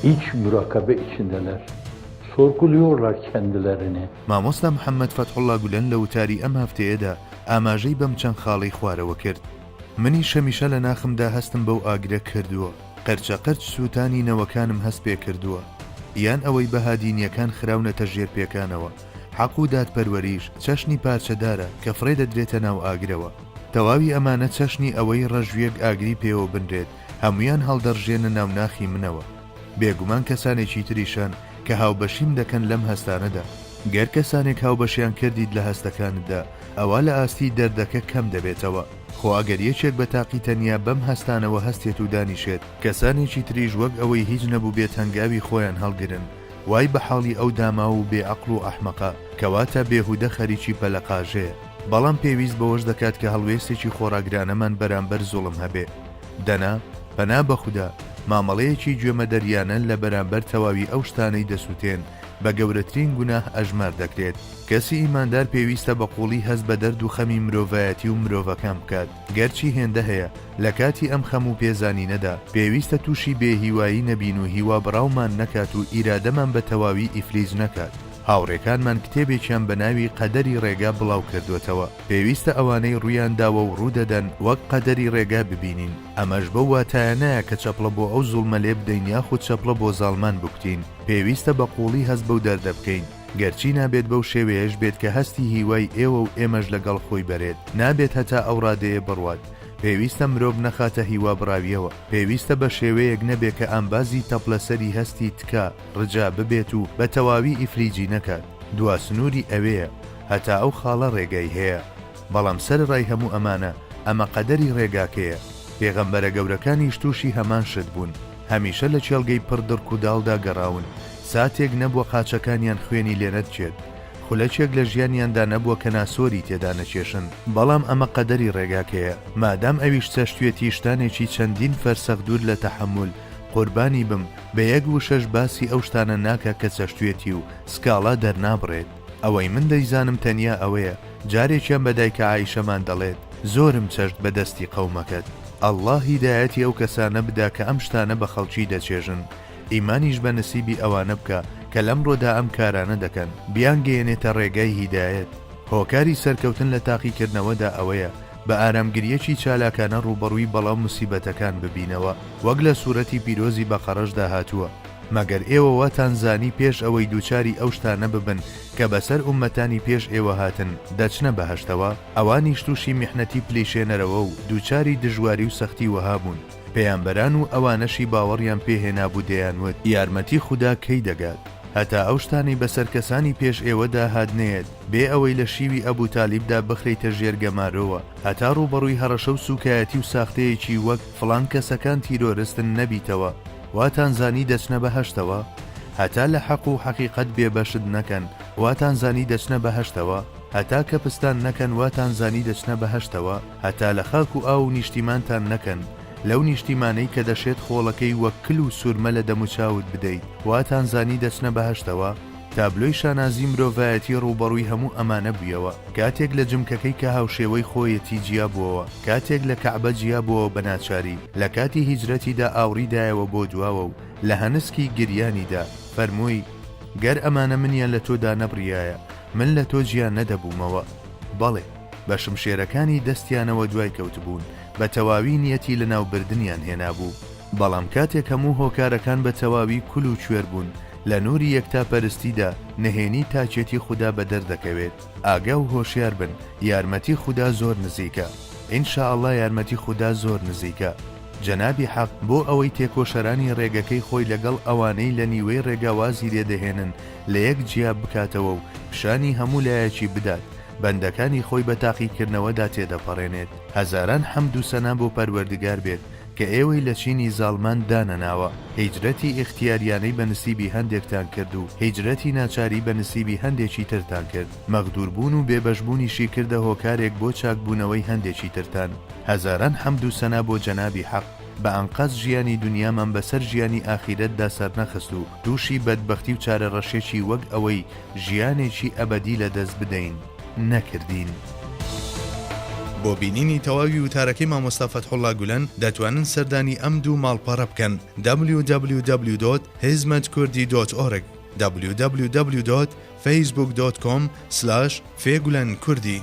İç mürakabe içindeler. Sorguluyorlar kendilerini. مامۆستا محەممەد فەتحوڵڵا گولەن لە وتاری ئەم هەفتەیەدا ئاماژەی بەم چەند خاڵەی خوارەوە کرد. منی شەمیشە لە ناخمدا هەستم بەو ئاگرە کردووە، قەرچە قەرچ سووتانی نەوەکانم هەست پێ کردووە، یان ئەوەی بەهادینیەکان خراونەتە ژێر پێکانەوە. حەق و دادپەروەریش چەشنی پارچەدارە کە فڕێ دەدرێتە ناو ئاگرەوە. تەواوی ئەمانە چەشنی ئەوەی ڕەژویەک ئاگری پێوە بنرێت، هەمویان هەڵدەڕژێنە ناو ناخی منەوە. بێگومان کەسانێکی تریشان کە هاوبەشیم دەکەن لەم هەستانەدا. گەر کەسانێک هاوبەشیان کردید لە هەستەکانتدا، ئەوە لە ئاستی دەردەکە کەم دەبێتەوە. خۆ ئەگەر یەکێک بە تاقی تەنیا بەم هەستانەوە هەستێت و دانیشێت، کەسانێکی تریش وەک ئەوەی هیچ نەبوو بێت هەنگاوی خۆیان هەڵگرن، وای بە حاڵی ئەو داما و بێعەقڵ و ئەحمەقە کەواتە بێهودە خەریکی پەلەقاژەیە. بەڵام پێویست بەوەش دەکات کە هەڵوێستێکی خۆراگرانەمان بەرامبەر زوڵم هەبێ. دەنا پەنا بەخودا مامەڵەیەکی گوێمە دەریانە لە بەرامبەر تەواوی ئەو شتانەی دەسووتێن بە گەورەترین گوناه ئەژمار دەکرێت. کەسی ئیماندار پێویستە بە قوڵی هەست بە دەرد و خەمی مرۆڤایەتی و مرۆڤەکان بکات. گەرچی هێندە هەیە لە کاتی ئەم خەم و پێزانینەدا پێویستە تووشی بێهیوایی نەبین و هیوا بڕاومان نەکات و ئیرادەمان بە تەواوی ئیفلیز نەکات. هاوڕێکانمان کتێبێکیان بە ناوی قەدەری ڕێگا بڵاو کردوێتەوە. پێویستە ئەوانەی ڕویان داوە و ڕوودەدەن وەک قەدەری ڕێگا ببینین. ئەمەش بە واتایانەیە کە چەپڵە بۆ ئەو زوڵمە لێ بدەین یاخود چەپڵە بۆ زاڵمان بکوتین. پێویستە بە قوڵی هەست بەو دەردە بکەین. گەرچی نابێت بەو شێوەیەش بێت کە هەستی هیوای ئێوە و ئێمەش لەگەڵ خۆی بەرێت. نابێت هەتا ئەو ڕادەیە بڕوات. پێویستە مرۆڤ نەخاتە هیوا بڕاویەوە. پێویستە بە شێوەیەک نەبێت کە ئامبازی تەپلەسەری هەستی تکا ڕجا ببێت و بە تەواوی ئیفلیجی نەکات. دوا سنووری ئەوەیە هەتا ئەو خاڵە ڕێگای هەیە. بەڵام سەرڕای هەموو ئەمانە ئەمە قەدەری ڕێگاکەیە. پێغەمبەرە گەورەکانیش تووشی هەمان شت بوون. هەمیشە لە چێڵگەی پڕدڕک و داڵدا گەڕاون. ساتێک نەبووە قاچەکانیان خوێنی لێ نەچێت. خولەچێک لە ژیانیاندا نەبووە کە ناسۆری تێدا نەچێشن. بەڵام ئەمە قەدەری ڕێگاکەیە. مادام ئەویش چەشتوێتی شتانێکی چەندین فەرسەخ دوور لە تەحمل قوربانی بم بە یەک و شەش باسی ئەو شتانە ناکە کە چەشتوێتی و سکاڵا دەرنابڕێت. ئەوەی من دەیزانم تەنیا ئەوەیە جارێکیان بە دایکە عایشەمان دەڵێت زۆرم چەشت بەدەستی قەومەکەت. ئەڵڵا هیدایەتی ئەو کەسانە بدا کە ئەم شتانە بە خەڵکی دەچێژن. ئیمانیش بە نسیبی ئەوانە بکە کە لەمڕۆدا ئەم کارانە دەکەن بیانگەیەنێتە ڕێگای هیدایەت. هۆکاری سەرکەوتن لە تاقیکردنەوەدا ئەوەیە بە ئارامگریەکی چالاکانە ڕوبەڕووی بەڵاو موسیبەتەکان ببینەوە وەک لە سوورەتی پیرۆزی بەقەڕەشدا هاتووە. مەگەر ئێوە واتان زانی پێش ئەوەی دووچاری ئەو شتانە ببن کە بەسەر ئومەتانی پێش ئێوە هاتن دەچنە بەهەشتەوە، ئەوانیش تووشی میحنەتی پلیشێنەرەوە و دووچاری دژواری و سەختی وەها بوون. پێیانبەران و ئەوانەشی باوەڕیان پێهێنابوو دەیانوت یارمەتی خوددا کەی دەگات. هەتا ئەو شتانی بەسەر کەسانی پێش ئێوەدا هادنێت بێ ئەوەی لە شیوی ئەبوو تالیبدا بخرێتە ژێرگەمارەوە، هەتا ڕوبەڕووی هەڕەشە و سوکایەتی و ساختەیەکی وەک فڵان کەسەکان تیرۆرستن نەبیتەوە، واتان زانی دەچنە بەهەشتەوە. هەتا لە حەق و حەقیقەت بێبەشت نەکەن، واتان زانی دەچنە بەهەشتەوە. هەتا کە پستان نەکەن، واتان زانی دەچنە بەهەشتەوە. هەتا لە خاک و ئاو و نیشتیمانتان نەکەن، لەو نیشتیمانەی کە دەشێت خۆڵەکەی وەک کل و سوورمە لە دەموچاوت بدەیت، واتان زانی دەچنە بەهەشتەوە. تابلۆی شانازی مرۆڤایەتی ڕوبەڕووی هەموو ئەمانە بوویەوە. کاتێک لە جمکەکەی کە هاوشێوەی خۆیەتی جیابووەوە، کاتێک لە کەعبە جیابووەوە بەناچاری، لە کاتی هیجرەتیدا ئاوریدایەوە بۆ دواوە و لە هەنسکی گریانیدا فەرمووی گەر ئەمانە منیان لە تۆدا نەبڕیایە من لە تۆ گیان نەدەبوومەوە. بەڵێ بە شمشێرەکانی دەستیانەوە دوای کەوتبوون، بە تەواوی نیەتی لە ناوبردنیان هێنابوو. بەڵام کاتێک هەموو هۆکارەکان بە تەواوی کول و کوێر بوون، لە نووری یەکتاپەرستیدا نهێنی تاچێتی خوددا بە دەردەکەوێت. ئاگا و هۆشیار بن، یارمەتی خوددا زۆر نزیکە. ئینشاءڵڵا یارمەتی خوددا زۆر نزیکە. جەنابی حەق بۆ ئەوەی تێکۆشەرانی ڕێگەکەی خۆی لەگەڵ ئەوانەی لە نیوەی ڕێگاوازی لێدەهێنن لە یەک جیاب بکاتەوە و پیشانی هەموو لایەکی بدات، بەندەکانی خۆی بە تاقیکردنەوەدا تێدەپەڕێنێت. هەزاران حەمد و سەنا بۆ پەروەردگار بێت کە ئێوەی لە چینی زاڵمان دانەناوە. هیجرەتی ئیختیاریانەی بە نسیبی هەندێکتان کرد و هیجرەتی ناچاری بە نسیبی هەندێکی ترتان کرد. مەغدوربوون و بێبەشبوونیشی کردە هۆکارێک بۆ چاکبوونەوەی هەندێکی ترتان. هەزاران حەمد و سەنا بۆ جەنابی حەق بە ئەنقەس ژیانی دنیامان بەسەر ژیانی ئاخیرەتدا سەرنەخست و تووشی بەدبەختی و چارە ڕەشێکی وەک ئەوەی ژیانێکی ئەبەدی لە دەست بدەین نەکردین. بۆ بینینی تەواوی وتارەکەی مامۆستا فەتحوڵڵا گولەن دەتوانن سەردانی ئەم دوو ماڵپەڕە بکەن www.hizmetkurdi.org www.facebook.com/fgulenkurdی